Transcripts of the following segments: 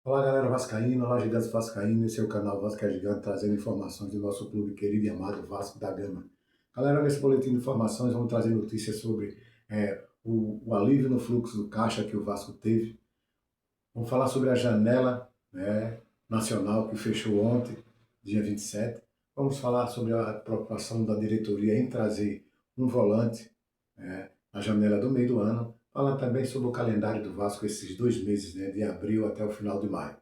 Olá galera vascaína, olá gigantes vascaínos, esse é o canal Vasco é Gigante, trazendo informações do nosso clube querido e amado Vasco da Gama. Galera, nesse boletim de informações vamos trazer notícias sobre o alívio no fluxo do caixa que o Vasco teve. Vamos falar sobre a janela, nacional que fechou ontem, dia 27. Vamos falar sobre a preocupação da diretoria em trazer um volante, na janela do meio do ano. Falar também sobre o calendário do Vasco esses 2 meses, de abril até o final de maio.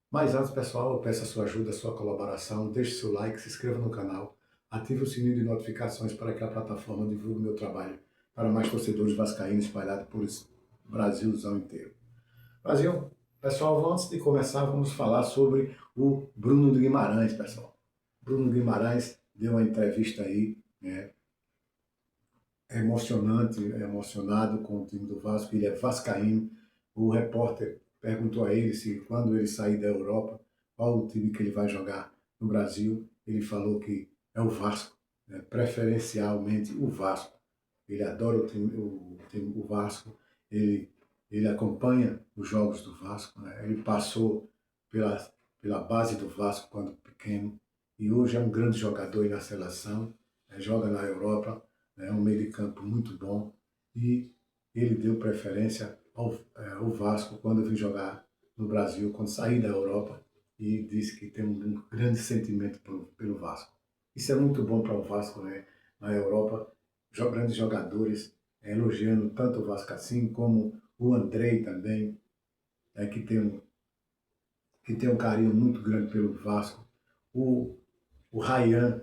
Mas antes, pessoal, eu peço a sua ajuda, a sua colaboração, deixe seu like, se inscreva no canal, ative o sininho de notificações para que a plataforma divulgue meu trabalho para mais torcedores vascaínos espalhados por esse Brasilzão inteiro. Brasil, pessoal, antes de começar, vamos falar sobre o Bruno de Guimarães, pessoal. Bruno Guimarães deu uma entrevista aí, emocionante, emocionado com o time do Vasco, ele é vascaíno. O repórter perguntou a ele se quando ele sair da Europa, qual o time que ele vai jogar no Brasil. Ele falou que é o Vasco, preferencialmente o Vasco. Ele adora o Vasco, ele acompanha os jogos do Vasco, ele passou pela base do Vasco quando pequeno e hoje é um grande jogador aí na seleção, joga na Europa, é um meio de campo muito bom e ele deu preferência ao Vasco quando eu vim jogar no Brasil, quando saí da Europa, e disse que tem um grande sentimento pelo Vasco. Isso é muito bom para o Vasco, na Europa, grandes jogadores elogiando tanto o Vasco assim, como o Andrei também, que tem um carinho muito grande pelo Vasco. O Ryan,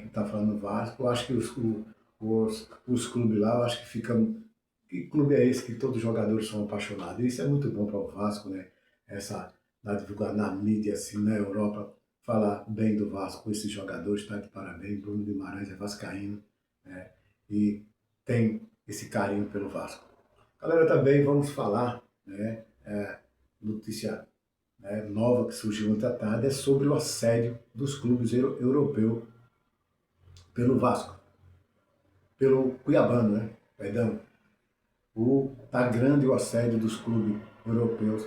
que está falando Vasco, eu acho que os clubes lá, eu acho que ficam. Que clube é esse que todos os jogadores são apaixonados? Isso é muito bom para o Vasco, Essa, na divulgar na mídia, assim, na Europa, falar bem do Vasco, esses jogadores, está de parabéns. Bruno Guimarães é vascaíno, e tem esse carinho pelo Vasco. Galera, também vamos falar, notícia nova que surgiu ontem à tarde, é sobre o assédio dos clubes europeus pelo Vasco, pelo Cuiabano, Perdão. Tá grande o assédio dos clubes europeus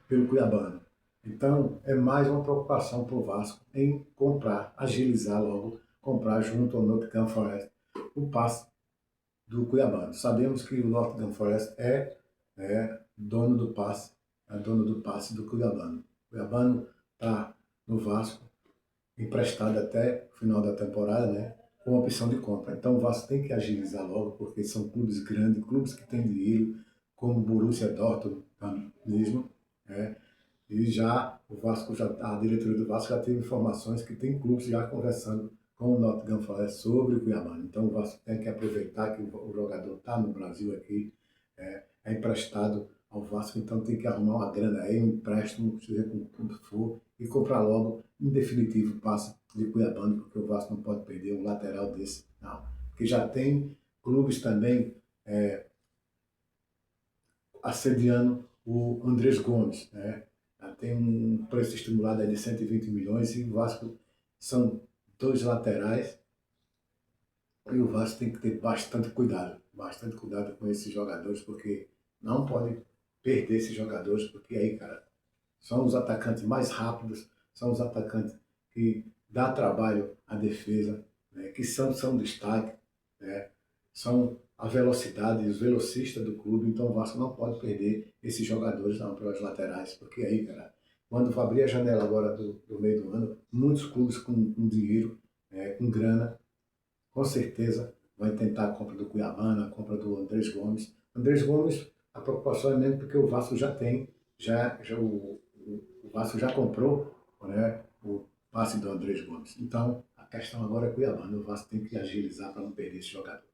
pelo Cuiabano. Então, é mais uma preocupação para o Vasco em comprar, agilizar logo, comprar junto ao Nottingham Forest o passe do Cuiabano. Sabemos que o Nottingham Forest é dono do passe, é dono do passe do Cuiabano. O Cuiabano está no Vasco, emprestado até o final da temporada, com opção de compra. Então o Vasco tem que agilizar logo, porque são clubes grandes, clubes que têm dinheiro, como o Borussia Dortmund mesmo, e já o Vasco, a diretoria do Vasco já teve informações que tem clubes já conversando com o Nottingham Forest sobre o Cuiabano. Então o Vasco tem que aproveitar que o jogador está no Brasil aqui, é emprestado ao Vasco, então tem que arrumar uma grana aí, um empréstimo, seja como for, e comprar logo, em definitivo, o passe de Cuiabano, porque o Vasco não pode perder um lateral desse, não. Porque já tem clubes também assediando o Andrés Gomes, Já tem um preço estimulado aí de 120 milhões e o Vasco são dois laterais e o Vasco tem que ter bastante cuidado com esses jogadores, porque não pode perder esses jogadores, porque aí, cara, são os atacantes mais rápidos, são os atacantes que dá trabalho à defesa, que são destaque, são a velocidade, os velocistas do clube, então o Vasco não pode perder esses jogadores não pelas laterais, porque aí, cara, quando for abrir a janela agora do meio do ano, muitos clubes com dinheiro, com grana, com certeza vai tentar a compra do Cuiabano, a compra do Andrés Gomes. Andrés Gomes, a preocupação é mesmo porque o Vasco já tem, o Vasco já comprou, o passe do Andrés Gomes. Então, a questão agora é Cuiabano, o Vasco tem que agilizar para não perder esse jogador.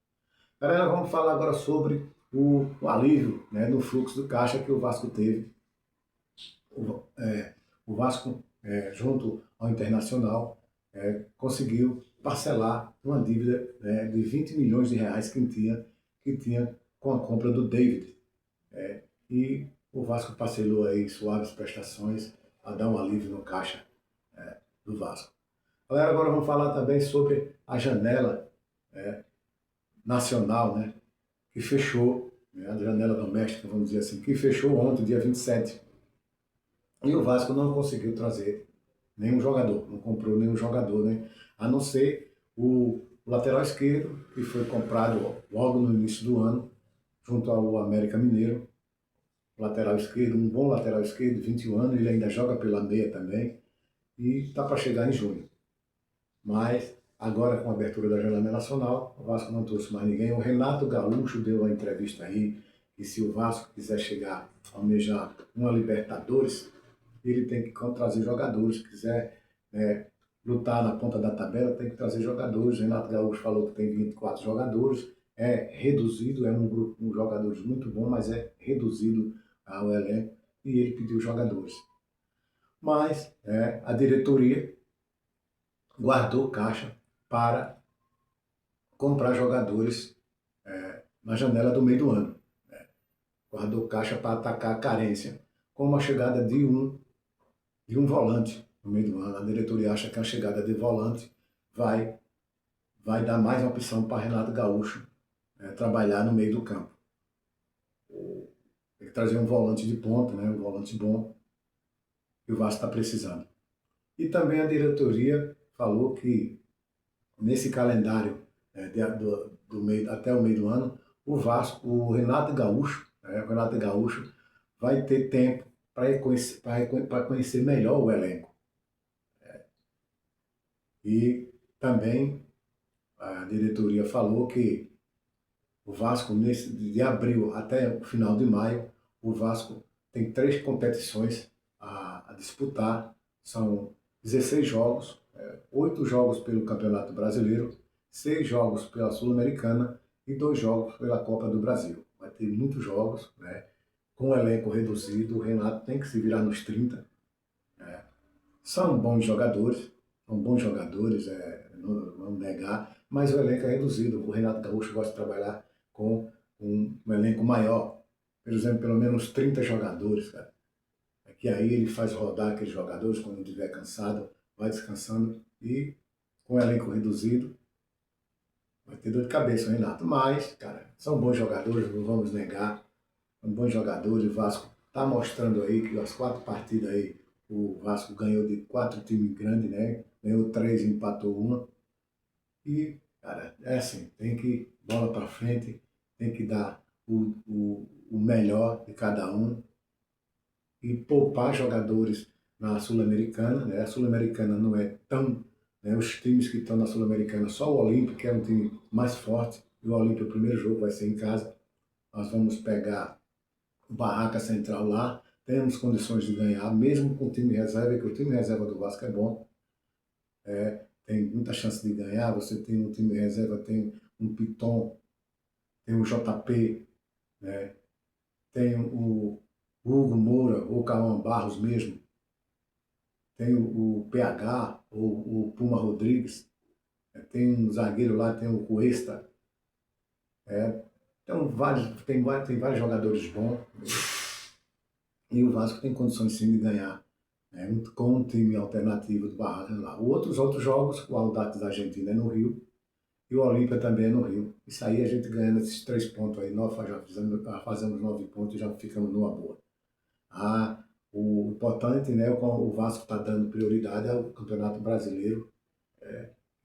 Galera, vamos falar agora sobre o alívio, no fluxo do caixa que o Vasco teve. O Vasco, junto ao Internacional, conseguiu parcelar uma dívida, de 20 milhões de reais que tinha com a compra do David. E o Vasco parcelou aí suaves prestações a dar um alívio no caixa do Vasco. Galera, agora vamos falar também sobre a janela nacional, que fechou, a janela doméstica, vamos dizer assim, que fechou ontem, dia 27. E o Vasco não conseguiu trazer nenhum jogador, não comprou nenhum jogador, né? A não ser o lateral esquerdo, que foi comprado logo no início do ano, junto ao América Mineiro. Lateral esquerdo, um bom lateral esquerdo, 21 anos, ele ainda joga pela meia também, e está para chegar em junho. Mas agora, com a abertura da janela nacional, o Vasco não trouxe mais ninguém. O Renato Gaúcho deu uma entrevista aí, que se o Vasco quiser chegar, almejar uma Libertadores, ele tem que trazer jogadores. Se quiser lutar na ponta da tabela, tem que trazer jogadores. O Renato Gaúcho falou que tem 24 jogadores, é reduzido, é um grupo de jogadores muito bom, mas é reduzido ao elenco, e ele pediu jogadores. Mas a diretoria guardou caixa para comprar jogadores na janela do meio do ano. Guardou caixa para atacar a carência, com a chegada de um volante no meio do ano. A diretoria acha que a chegada de volante vai dar mais uma opção para Renato Gaúcho trabalhar no meio do campo. Tem que trazer um volante de ponta, né, um volante bom, que o Vasco está precisando. E também a diretoria falou que nesse calendário do meio, até o meio do ano, o Vasco, o Renato Gaúcho vai ter tempo para conhecer melhor o elenco. E também a diretoria falou que o Vasco, de abril até o final de maio, o Vasco tem 3 competições a disputar. São 16 jogos, 8 jogos pelo Campeonato Brasileiro, 6 jogos pela Sul-Americana e 2 jogos pela Copa do Brasil. Vai ter muitos jogos, né? Com o elenco reduzido, o Renato tem que se virar nos 30. Né? São bons jogadores, não vamos negar, mas o elenco é reduzido. O Renato Gaúcho gosta de trabalhar com um elenco maior, por exemplo, pelo menos 30 jogadores, cara. Que aí ele faz rodar aqueles jogadores quando estiver cansado, vai descansando, e com o elenco reduzido vai ter dor de cabeça o Renato. Mas, cara, são bons jogadores, não vamos negar, são bons jogadores. O Vasco está mostrando aí que as 4 partidas aí o Vasco ganhou de 4 times grandes, né? Ganhou 3 e empatou uma. E, cara, é assim, tem que bola para frente, tem que dar o melhor de cada um e poupar jogadores na Sul-Americana. Né? A Sul-Americana não é tão... Né? Os times que estão na Sul-Americana, só o Olímpia, que é um time mais forte, e o Olímpia, o primeiro jogo vai ser em casa. Nós vamos pegar o Barraca Central lá, temos condições de ganhar, mesmo com o time reserva, que o time reserva do Vasco é bom. Tem muita chance de ganhar. Você tem um time reserva, tem um Piton, tem um JP, né? Tem o Hugo Moura, ou Cauã Barros mesmo, tem o PH, ou o Puma Rodrigues, tem um zagueiro lá, tem o Cuesta. Então, tem vários jogadores bons, e o Vasco tem condições sim de ganhar, né, com um time alternativo do Barraca lá. Outros jogos, o Audax da Argentina é no Rio, e o Olímpia também é no Rio. Isso aí a gente ganhando esses 3 pontos aí, nós já fazemos 9 pontos e já ficamos numa boa. O importante, né, o Vasco está dando prioridade ao Campeonato Brasileiro,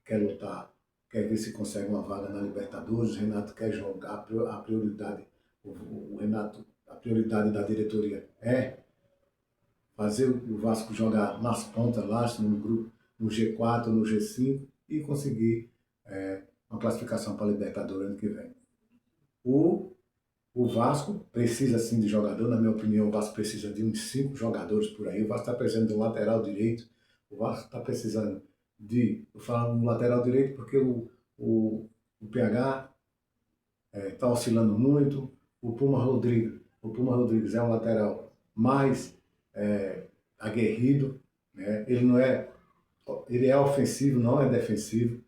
quer lutar, quer ver se consegue uma vaga na Libertadores. O Renato quer jogar, a prioridade, o Renato, a prioridade da diretoria é fazer o Vasco jogar nas pontas lá, no grupo, no G4, no G5, e conseguir uma classificação para a Libertadores ano que vem. O Vasco precisa sim de jogador, na minha opinião. O Vasco precisa de uns 5 jogadores por aí. O Vasco está precisando de um lateral direito. O Vasco está precisando eu falo um lateral direito porque o PH está oscilando muito. O Puma Rodrigues é um lateral mais aguerrido, né? Ele é ofensivo, não é defensivo,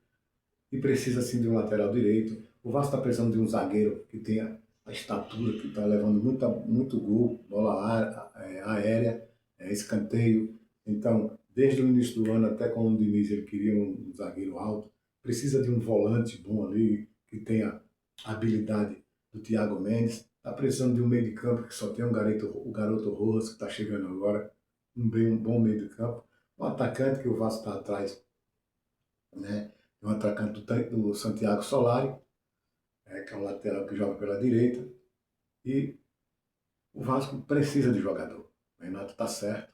e precisa sim de um lateral direito. O Vasco está precisando de um zagueiro que tenha a estatura, que está levando muito gol, bola aérea, escanteio. Então, desde o início do ano até com o Diniz, ele queria um zagueiro alto. Precisa de um volante bom ali, que tenha a habilidade do Thiago Mendes. Está precisando de um meio de campo que só tem o garoto Rojas, que está chegando agora. um bom meio de campo, um atacante que o Vasco está atrás, né? Um atacante do Santiago Solari, que é um lateral que joga pela direita, e o Vasco precisa de jogador. O Renato está certo.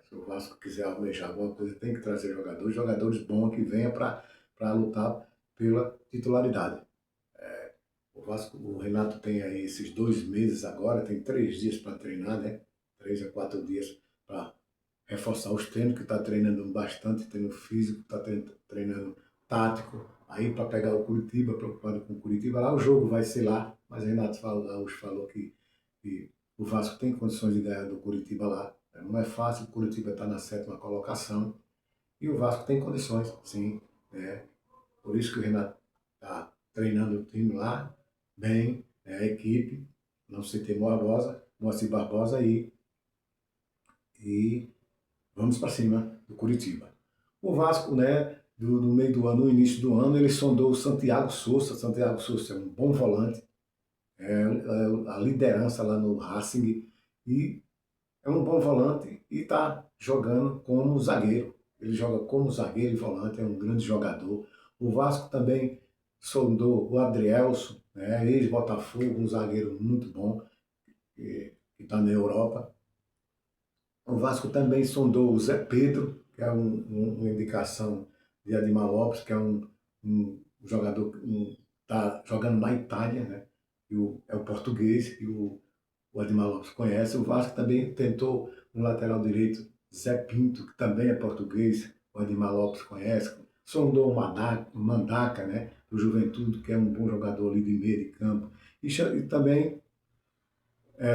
Se o Vasco quiser almejar alguma coisa, tem que trazer jogadores, jogadores bons que venham para lutar pela titularidade. O Vasco, o Renato tem aí esses 2 meses agora, tem 3 dias para treinar, né? 3 a 4 dias para reforçar os treinos, que está treinando bastante, treino físico, está treinando tático, aí para pegar o Curitiba, preocupado com o Curitiba, lá o jogo vai ser lá, mas o Renato Gaúcho falou que o Vasco tem condições de ganhar do Curitiba lá, não é fácil, o Curitiba está na 7ª colocação, e o Vasco tem condições, sim, né? Por isso que o Renato está treinando o time lá, bem, a equipe, não se tem Moacir Barbosa e vamos para cima do Curitiba. O Vasco, né, no meio do ano, no início do ano, ele sondou o Santiago Souza. Santiago Souza é um bom volante, a liderança lá no Racing, e é um bom volante e está jogando como zagueiro. Ele joga como zagueiro e volante, é um grande jogador. O Vasco também sondou o Adrielson, né, ex-Botafogo, um zagueiro muito bom, que está na Europa. O Vasco também sondou o Zé Pedro, que é uma indicação de Admar Lopes, que é um jogador que está jogando na Itália, né? É o português, e o Admar Lopes conhece. O Vasco também tentou um lateral direito, Zé Pinto, que também é português, o Admar Lopes conhece. Sondou o Mandaca, né? Do Juventude, que é um bom jogador ali de meio de campo. E também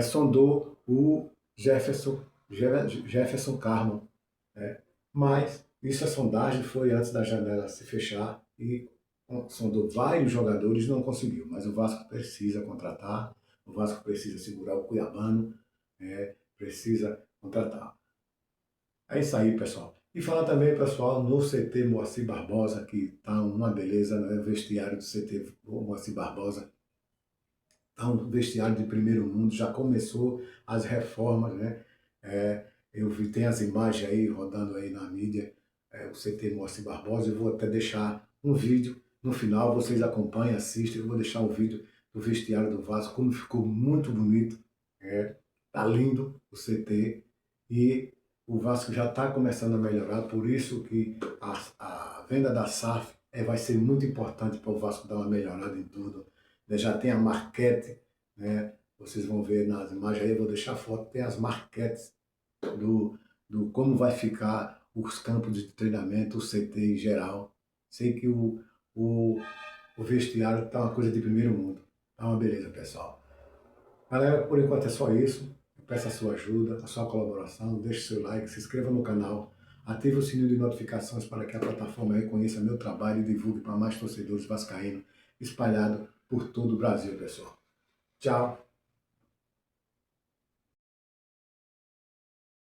sondou o Jefferson Carmo, né? Mas isso, a sondagem foi antes da janela se fechar e sondou vários jogadores e não conseguiu. Mas o Vasco precisa contratar, o Vasco precisa segurar o Cuiabano, precisa contratar. É isso aí, pessoal. E falar também, pessoal, no CT Moacir Barbosa, que está uma beleza, né? O vestiário do CT Moacir Barbosa está um vestiário de primeiro mundo, já começou as reformas, né? Eu vi, tem as imagens aí rodando aí na mídia, o CT Moacir Barbosa. Eu vou até deixar um vídeo no final, vocês acompanhem, assistem. Eu vou deixar um vídeo do vestiário do Vasco, como ficou muito bonito. Tá lindo o CT e o Vasco já está começando a melhorar, por isso que a venda da SAF vai ser muito importante para o Vasco dar uma melhorada em tudo. Já tem a marquete, né? Vocês vão ver nas imagens aí, eu vou deixar a foto, tem as marquetes do como vai ficar os campos de treinamento, o CT em geral. Sei que o, o vestiário está uma coisa de primeiro mundo. Tá uma beleza, pessoal. Galera, por enquanto é só isso. Eu peço a sua ajuda, a sua colaboração, deixe seu like, se inscreva no canal, ative o sininho de notificações para que a plataforma reconheça meu trabalho e divulgue para mais torcedores vascaínos espalhados por todo o Brasil, pessoal. Tchau!